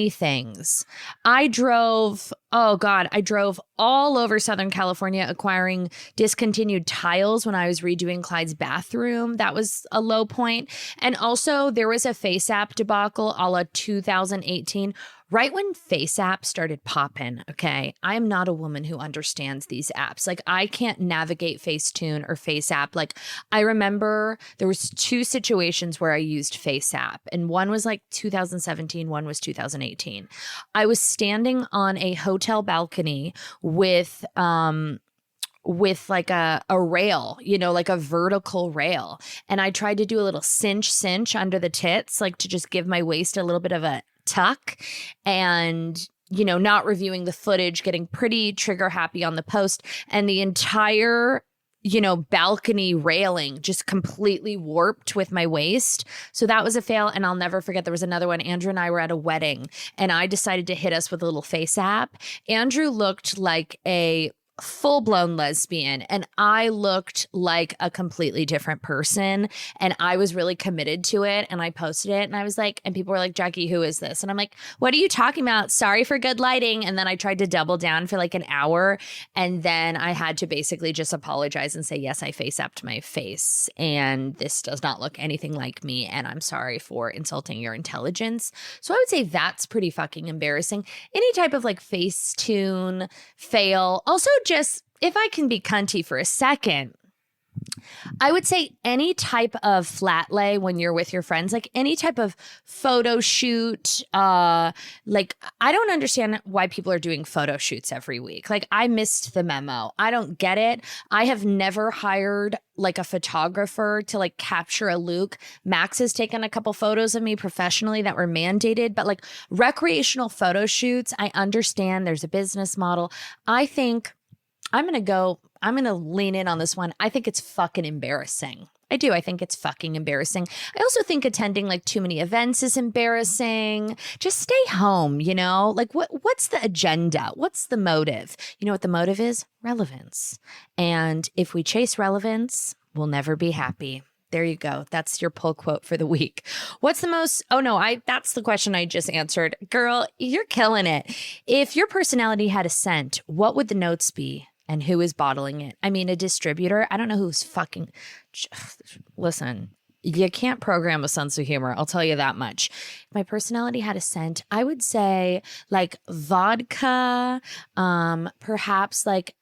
things. I drove all over Southern California acquiring discontinued tiles when I was redoing Clyde's bathroom. That was a low point. And also there was a Face App debacle a la 2018. Right when Face App started popping, okay, I am not a woman who understands these apps. Like I can't navigate Facetune or Face App. Like I remember there was 2 situations where I used Face App, and one was like 2017, one was 2018. I was standing on a hotel balcony with like a rail, like a vertical rail. And I tried to do a little cinch under the tits, like to just give my waist a little bit of a tuck, and not reviewing the footage, getting pretty trigger happy on the post, and the entire balcony railing just completely warped with my waist. So that was a fail. And I'll never forget, there was another one. Andrew and I were at a wedding and I decided to hit us with a little Face App. Andrew looked like a full-blown lesbian and I looked like a completely different person, and I was really committed to it, and I posted it and I was like, and people were like, Jackie, who is this? And I'm like, what are you talking about? Sorry for good lighting. And then I tried to double down for like an hour, and then I had to basically just apologize and say, yes, I Face Apped my face and this does not look anything like me, and I'm sorry for insulting your intelligence. So I would say that's pretty fucking embarrassing. Any type of like Facetune fail. Also, just if I can be cunty for a second, I would say any type of flat lay when you're with your friends, like any type of photo shoot. Like I don't understand why people are doing photo shoots every week. Like I missed the memo. I don't get it. I have never hired like a photographer to like capture a look. Max has taken a couple photos of me professionally that were mandated, but like recreational photo shoots, I understand there's a business model. I think I'm going to lean in on this one. I think it's fucking embarrassing. I do. I think it's fucking embarrassing. I also think attending like too many events is embarrassing. Just stay home, Like what's the agenda? What's the motive? You know what the motive is? Relevance. And if we chase relevance, we'll never be happy. There you go. That's your pull quote for the week. What's the most, that's the question I just answered. Girl, you're killing it. If your personality had a scent, what would the notes be? And who is bottling it? I mean, a distributor. I don't know who's fucking. Listen, you can't program a sense of humor. I'll tell you that much. If my personality had a scent, I would say like vodka, perhaps like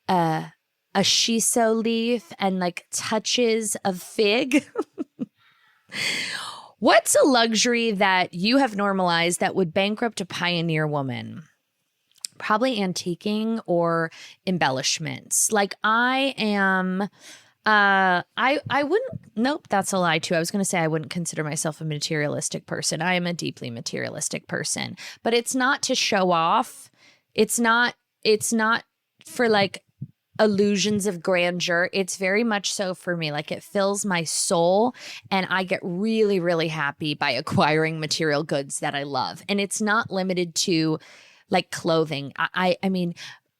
a shiso leaf and like touches of fig. What's a luxury that you have normalized that would bankrupt a pioneer woman? Probably antiquing or embellishments. Like I am, I wouldn't, nope, that's a lie too. I was going to say I wouldn't consider myself a materialistic person. I am a deeply materialistic person, but it's not to show off. It's not for like illusions of grandeur. It's very much so for me. Like, it fills my soul, and I get really, really happy by acquiring material goods that I love. And it's not limited to like clothing. I mean,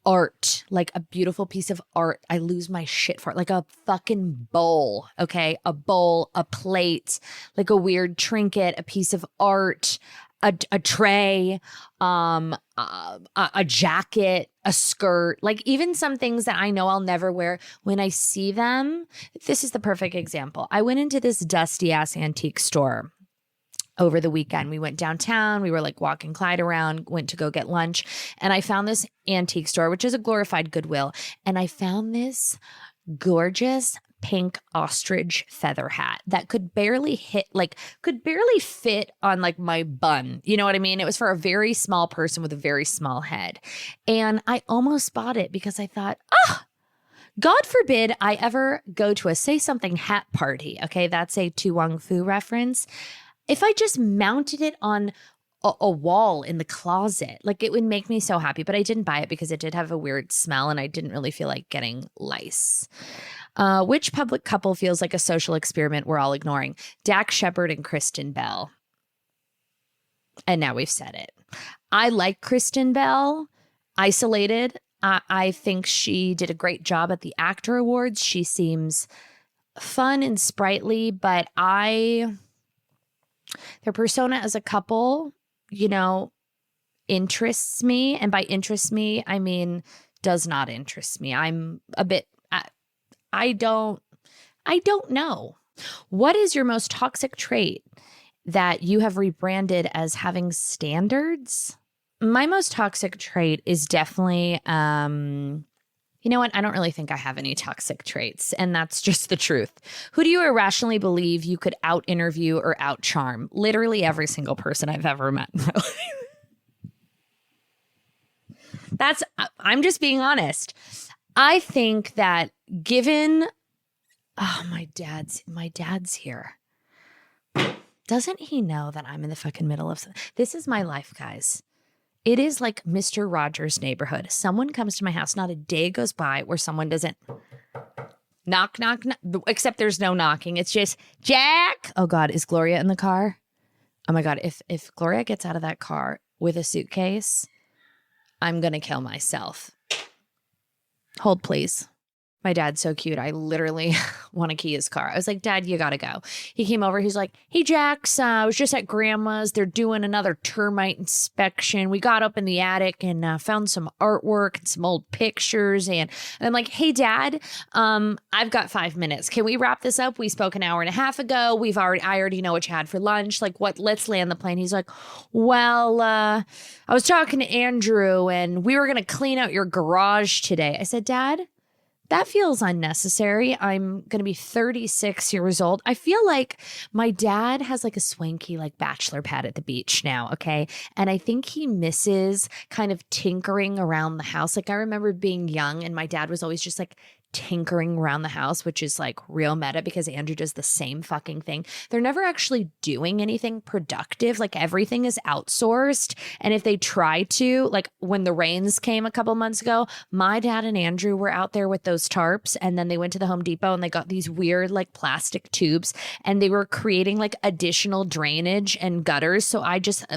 art, like a beautiful piece of art. I lose my shit for it. Like a fucking bowl, okay? A bowl, a plate, like a weird trinket, a piece of art, a tray, a jacket, a skirt, like even some things that I know I'll never wear. When I see them, this is the perfect example. I went into this dusty ass antique store over the weekend. We went downtown. We were like walking Clyde around, went to go get lunch. And I found this antique store, which is a glorified Goodwill. And I found this gorgeous pink ostrich feather hat that could barely fit on like my bun. You know what I mean? It was for a very small person with a very small head. And I almost bought it because I thought, God forbid I ever go to a say something hat party. Okay, that's a Tu Wong Fu reference. If I just mounted it on a wall in the closet, like, it would make me so happy. But I didn't buy it because it did have a weird smell and I didn't really feel like getting lice. Which public couple feels like a social experiment we're all ignoring? Dax Shepard and Kristen Bell. And now we've said it. I like Kristen Bell. Isolated. I think she did a great job at the Actor Awards. She seems fun and sprightly, but their persona as a couple, you know, interests me. And by interests me, I mean, does not interest me. I'm a bit, I don't know. What is your most toxic trait that you have rebranded as having standards? My most toxic trait is definitely, you know what? I don't really think I have any toxic traits, and that's just the truth. Who do you irrationally believe you could out-interview or out-charm? Literally every single person I've ever met in my life. I'm just being honest. I think that given, my dad's here. Doesn't he know that I'm in the fucking middle of this? Is my life, guys. It is like Mr. Rogers' Neighborhood. Someone comes to my house, not a day goes by where someone doesn't knock, knock, knock, except there's no knocking. It's just, Jack. Oh God, is Gloria in the car? Oh my God, if Gloria gets out of that car with a suitcase, I'm going to kill myself. Hold, please. My dad's so cute. I literally want to key his car. I was like, Dad, you got to go. He came over. He's like, hey, Jax, I was just at Grandma's. They're doing another termite inspection. We got up in the attic and found some artwork and some old pictures. And I'm like, hey, Dad, I've got 5 minutes. Can we wrap this up? We spoke an hour and a half ago. I already know what you had for lunch. Like, what? Let's land the plane. He's like, well, I was talking to Andrew and we were going to clean out your garage today. I said, Dad, that feels unnecessary. I'm going to be 36 years old. I feel like my dad has like a swanky like bachelor pad at the beach now, okay? And I think he misses kind of tinkering around the house. Like, I remember being young and my dad was always just like tinkering around the house, which is like real meta because Andrew does the same fucking thing. They're never actually doing anything productive. Like, everything is outsourced. And if they try to, like when the rains came a couple months ago, my dad and Andrew were out there with those tarps, and then they went to the Home Depot and they got these weird like plastic tubes and they were creating like additional drainage and gutters. So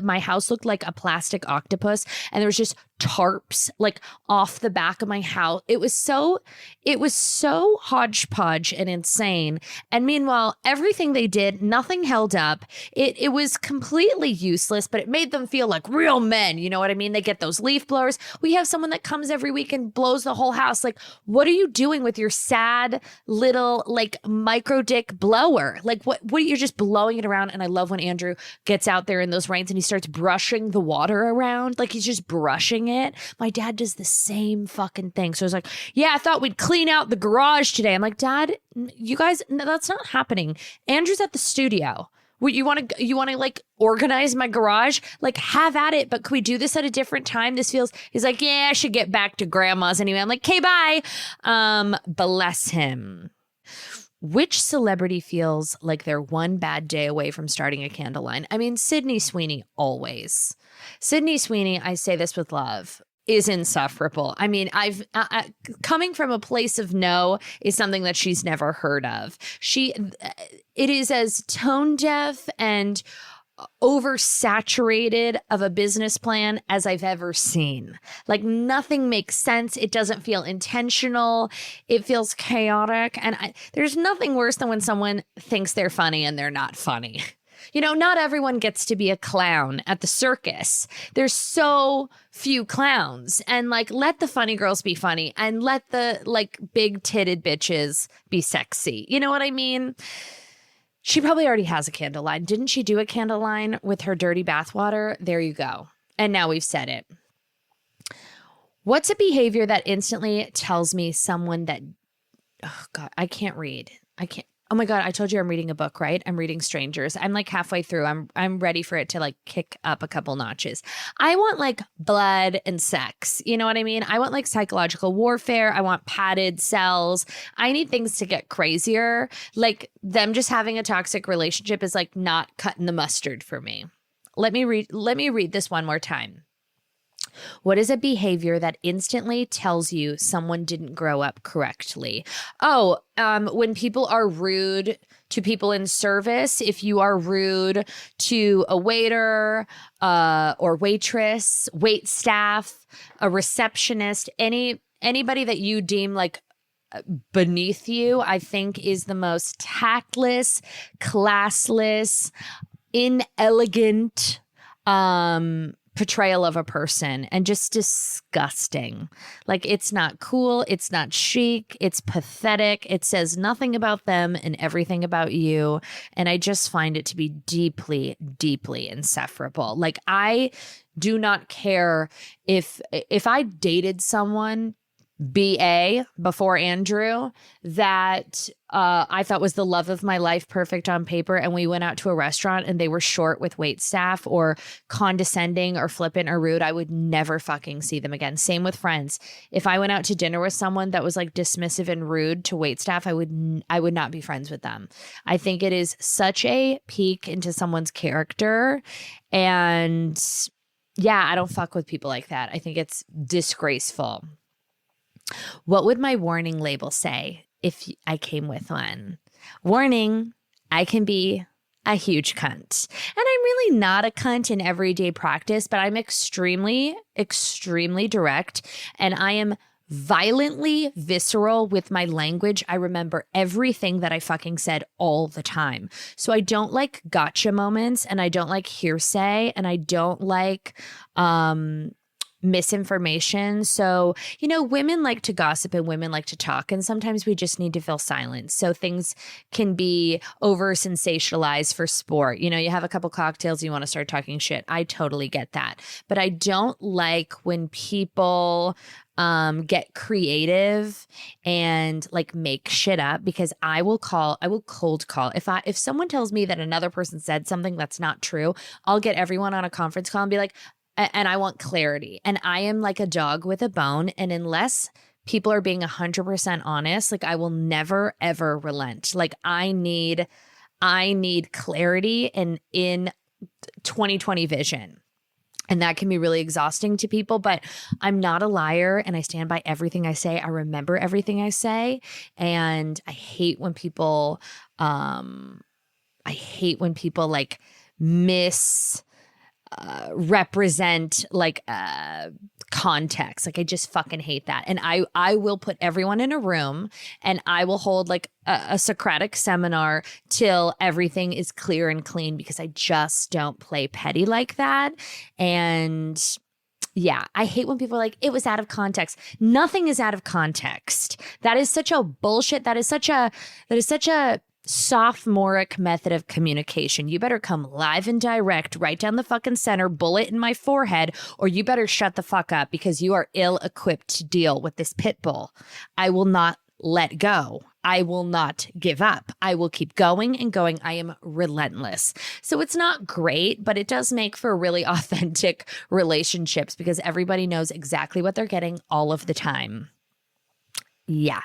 my house looked like a plastic octopus, and there was just tarps like off the back of my house. It was so hodgepodge and insane. And meanwhile, everything they did, nothing held up. It was completely useless, but it made them feel like real men. You know what I mean? They get those leaf blowers. We have someone that comes every week and blows the whole house. Like, what are you doing with your sad little like micro dick blower? Like, what you're just blowing it around. And I love when Andrew gets out there in those rains and he starts brushing the water around. Like, he's just brushing it. My dad does the same fucking thing. So I was like, yeah, I thought we'd clean out the garage today. I'm like, Dad, you guys, no, that's not happening. Andrew's at the studio. You want to like organize my garage? Like, have at it. But can we do this at a different time? He's like, yeah, I should get back to Grandma's anyway. I'm like, okay, bye. Bless him. Which celebrity feels like they're one bad day away from starting a candle line? I mean, Sydney Sweeney always. Sydney Sweeney, I say this with love. is insufferable. I mean, coming from a place of no is something that she's never heard of. It is as tone deaf and oversaturated of a business plan as I've ever seen. Like, nothing makes sense. It doesn't feel intentional. It feels chaotic. And there's nothing worse than when someone thinks they're funny and they're not funny. You know, not everyone gets to be a clown at the circus. There's so few clowns. And like, let the funny girls be funny and let the like big titted bitches be sexy. You know what I mean? She probably already has a candle line. Didn't she do a candle line with her dirty bathwater? There you go. And now we've said it. What's a behavior that instantly tells me someone that, oh God, I can't read. Oh my God, I told you I'm reading a book, right? I'm reading Strangers. I'm like halfway through. I'm ready for it to like kick up a couple notches. I want like blood and sex. You know what I mean? I want like psychological warfare. I want padded cells. I need things to get crazier. Like, them just having a toxic relationship is like not cutting the mustard for me. Let me read this one more time. What is a behavior that instantly tells you someone didn't grow up correctly? Oh, when people are rude to people in service, if you are rude to a waiter or waitress, wait staff, a receptionist, anybody that you deem like beneath you, I think is the most tactless, classless, inelegant, portrayal of a person, and just disgusting. Like, it's not cool. It's not chic. It's pathetic. It says nothing about them and everything about you. And I just find it to be deeply, deeply insufferable. Like, I do not care if I dated someone, BA, before Andrew, that I thought was the love of my life, perfect on paper, and we went out to a restaurant and they were short with wait staff or condescending or flippant or rude, I would never fucking see them again. Same with friends. If I went out to dinner with someone that was like dismissive and rude to wait staff, I would not be friends with them. I think it is such a peek into someone's character, and yeah, I don't fuck with people like that. I think it's disgraceful. What would my warning label say if I came with one? Warning, I can be a huge cunt. And I'm really not a cunt in everyday practice, but I'm extremely, extremely direct, and I am violently visceral with my language. I remember everything that I fucking said all the time. So I don't like gotcha moments, and I don't like hearsay, and I don't like misinformation. So, you know, women like to gossip and women like to talk, and sometimes we just need to fill silence. So things can be over sensationalized for sport. You know, you have a couple cocktails, you want to start talking shit. I totally get that. But I don't like when people get creative and like make shit up, because I will cold call. If someone tells me that another person said something that's not true, I'll get everyone on a conference call and be like, and I want clarity. And I am like a dog with a bone. And unless people are being 100% honest, like, I will never, ever relent. Like, I need clarity and in 2020 vision. And that can be really exhausting to people, but I'm not a liar, and I stand by everything I say. I remember everything I say. And I hate when people, like represent like context. Like, I just fucking hate that. And I will put everyone in a room and I will hold like a Socratic seminar till everything is clear and clean, because I just don't play petty like that. And yeah, I hate when people are like, it was out of context. Nothing is out of context. That is such a bullshit. That is such a sophomoric method of communication. You better come live and direct, right down the fucking center, bullet in my forehead, or you better shut the fuck up, because you are ill-equipped to deal with this pit bull. I will not let go. I will not give up. I will keep going and going. I am relentless. So it's not great, but it does make for really authentic relationships, because everybody knows exactly what they're getting all of the time. Yeah.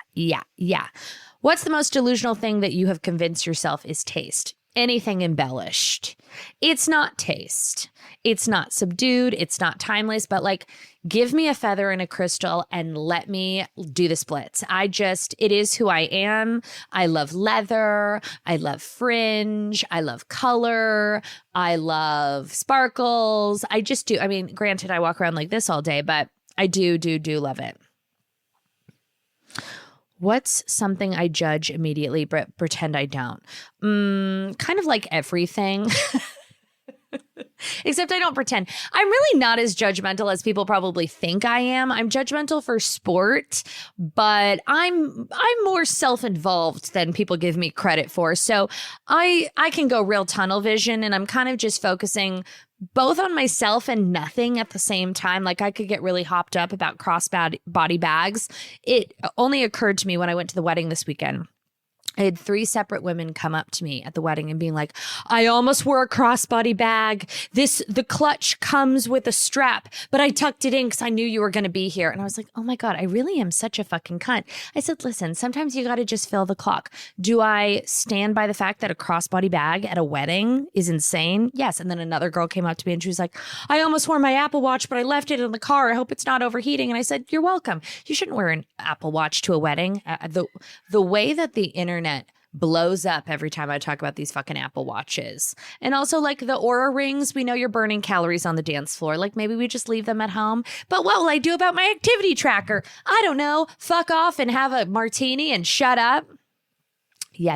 What's the most delusional thing that you have convinced yourself is taste? anything embellished. It's not taste. It's not subdued. It's not timeless, but like, give me a feather and a crystal and let me do the splits. It is who I am. I love leather. I love fringe. I love color. I love sparkles. I just do. I mean, granted, I walk around like this all day, but I do love it. What's something I judge immediately but pretend I don't? Kind of like everything. Except I don't pretend. I'm really not as judgmental as people probably think I am. I'm judgmental for sport, but I'm more self-involved than people give me credit for. So I can go real tunnel vision, and I'm kind of just focusing both on myself and nothing at the same time. Like, I could get really hopped up about crossbody bags. It only occurred to me when I went to the wedding this weekend. I had 3 separate women come up to me at the wedding and being like, I almost wore a crossbody bag. The clutch comes with a strap, but I tucked it in because I knew you were going to be here. And I was like, oh my God, I really am such a fucking cunt. I said, listen, sometimes you got to just fill the clock. Do I stand by the fact that a crossbody bag at a wedding is insane? Yes. And then another girl came up to me and she was like, I almost wore my Apple Watch, but I left it in the car. I hope it's not overheating. And I said, you're welcome. You shouldn't wear an Apple Watch to a wedding. The way that the internet blows up every time I talk about these fucking Apple Watches. And also, like, the Aura rings, we know you're burning calories on the dance floor. Like, maybe we just leave them at home. But what will I do about my activity tracker? I don't know. Fuck off and have a martini and shut up. Yeah.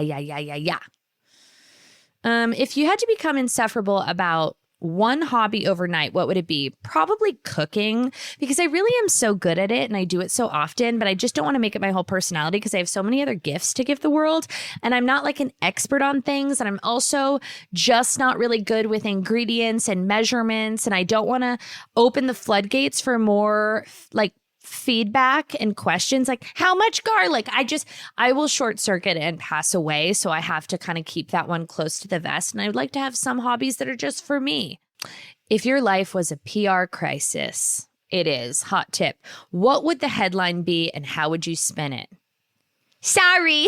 If you had to become insufferable about one hobby overnight, what would it be? Probably cooking, because I really am so good at it and I do it so often, but I just don't want to make it my whole personality because I have so many other gifts to give the world, and I'm not like an expert on things, and I'm also just not really good with ingredients and measurements, and I don't want to open the floodgates for more like feedback and questions like how much garlic. I will short circuit and pass away. So I have to kind of keep that one close to the vest. And I would like to have some hobbies that are just for me. If your life was a PR crisis, it is. Hot tip. What would the headline be and how would you spin it? Sorry.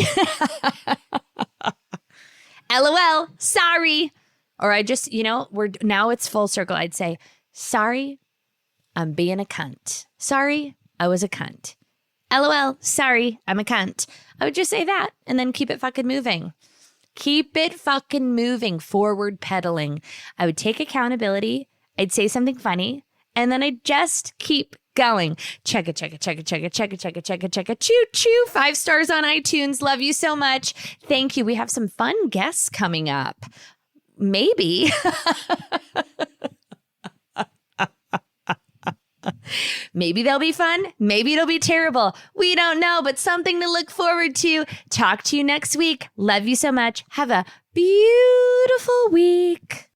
LOL. Sorry. Or I just, now it's full circle. I'd say, sorry, I'm being a cunt. Sorry, I was a cunt. LOL, sorry, I'm a cunt. I would just say that and then keep it fucking moving. Keep it fucking moving, forward pedaling. I would take accountability. I'd say something funny, and then I'd just keep going. Check it. Choo choo. 5 stars on iTunes. Love you so much. Thank you. We have some fun guests coming up. Maybe. Maybe they'll be fun. Maybe it'll be terrible. We don't know, but something to look forward to. Talk to you next week. Love you so much. Have a beautiful week.